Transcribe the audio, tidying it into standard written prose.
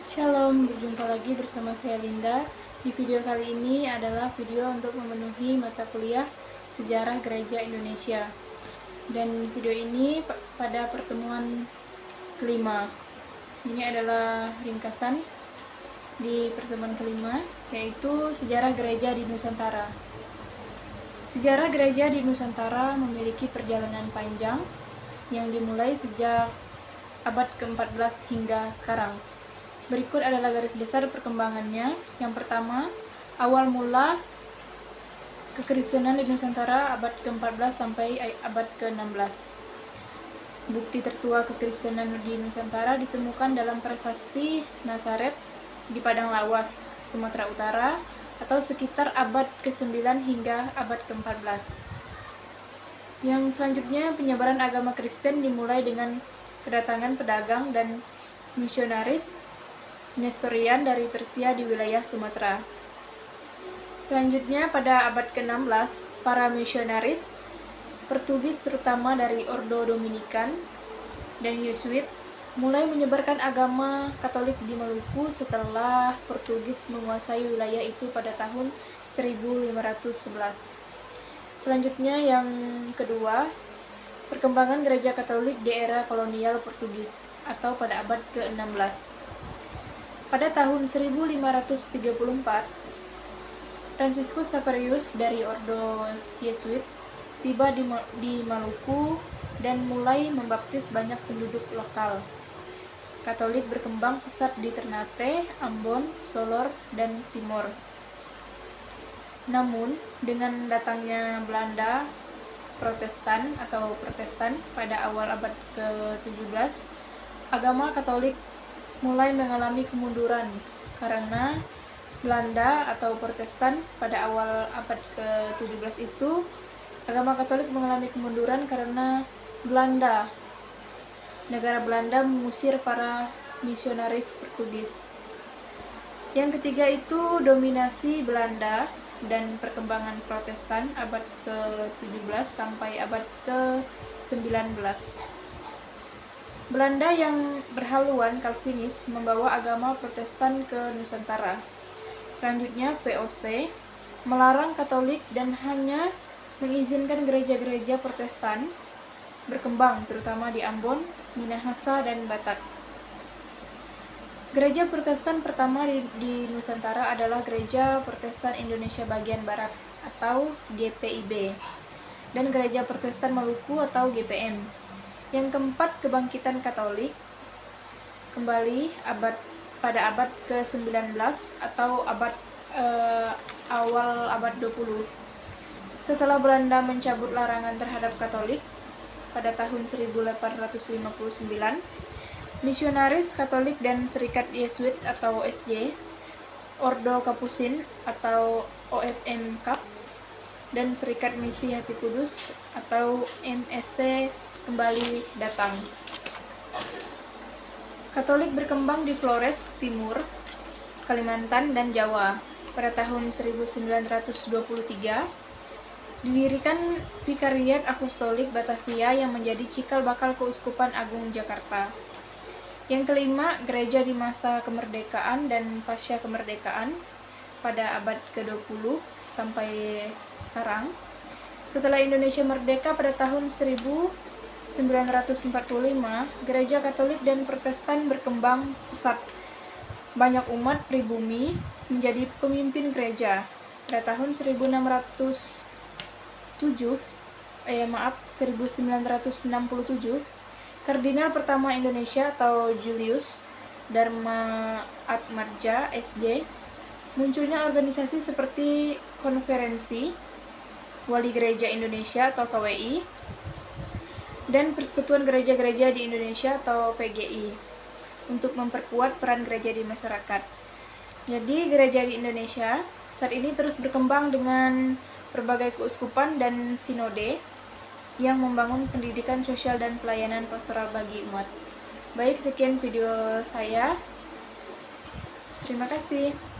Shalom, berjumpa lagi bersama saya Linda. Di video kali ini adalah video untuk memenuhi mata kuliah Sejarah Gereja Indonesia. Dan video ini pada pertemuan kelima. Ini adalah ringkasan di pertemuan kelima, yaitu Sejarah Gereja di Nusantara. Sejarah gereja di Nusantara memiliki perjalanan panjang yang dimulai sejak abad ke-14 hingga sekarang. Berikut adalah garis besar perkembangannya. Yang pertama, awal mula kekristenan di Nusantara abad ke-14 sampai abad ke-16. Bukti tertua kekristenan di Nusantara ditemukan dalam prasasti Nazaret di Padang Lawas, Sumatera Utara, atau sekitar abad ke-9 hingga abad ke-14. Yang selanjutnya, penyebaran agama Kristen dimulai dengan kedatangan pedagang dan misionaris Nestorian dari Persia di wilayah Sumatera. Selanjutnya, pada abad ke-16, para misionaris Portugis terutama dari Ordo Dominikan dan Yesuit mulai menyebarkan agama Katolik di Maluku setelah Portugis menguasai wilayah itu pada tahun 1511. Selanjutnya, yang kedua, perkembangan gereja Katolik di era kolonial Portugis atau pada abad ke-16. Pada tahun 1534, Franciscus Xaverius dari Ordo Yesuit tiba di Maluku dan mulai membaptis banyak penduduk lokal. Katolik berkembang pesat di Ternate, Ambon, Solor, dan Timor. Namun, dengan datangnya Belanda Protestan pada awal abad ke-17, agama Katolik mulai mengalami kemunduran karena Belanda atau Protestan pada awal abad ke-17 itu agama Katolik mengalami kemunduran karena negara Belanda mengusir para misionaris Portugis. Yang ketiga itu dominasi Belanda dan perkembangan Protestan abad ke-17 sampai abad ke-19. Belanda yang berhaluan Calvinis membawa agama Protestan ke Nusantara. Selanjutnya, VOC melarang Katolik dan hanya mengizinkan gereja-gereja Protestan berkembang, terutama di Ambon, Minahasa, dan Batak. Gereja Protestan pertama di Nusantara adalah Gereja Protestan Indonesia Bagian Barat atau GPIB dan Gereja Protestan Maluku atau GPM. Yang keempat, kebangkitan Katolik kembali pada abad ke-19 atau awal abad 20. Setelah Belanda mencabut larangan terhadap Katolik pada tahun 1859, misionaris Katolik dan Serikat Yesuit atau SJ, Ordo Kapusin atau OFM Kap, dan Serikat Misi Hati Kudus atau MSC kembali datang. Katolik berkembang di Flores Timur, Kalimantan, dan Jawa. Pada tahun 1923, didirikan Vikariat Apostolik Batavia yang menjadi cikal bakal Keuskupan Agung Jakarta. Yang kelima, gereja di masa kemerdekaan dan pasca kemerdekaan pada abad ke-20 sampai sekarang. Setelah Indonesia merdeka pada tahun 1945, gereja Katolik dan Protestan berkembang pesat. Banyak umat pribumi menjadi pemimpin gereja. Pada tahun 1967, Kardinal pertama Indonesia atau Julius Darma-Atmadja SJ, munculnya organisasi seperti Konferensi Wali Gereja Indonesia atau KWI dan Persekutuan Gereja-Gereja di Indonesia atau PGI untuk memperkuat peran gereja di masyarakat. Jadi gereja di Indonesia saat ini terus berkembang dengan berbagai keuskupan dan sinode yang membangun pendidikan sosial dan pelayanan pastoral bagi umat. Baik, sekian video saya. Terima kasih.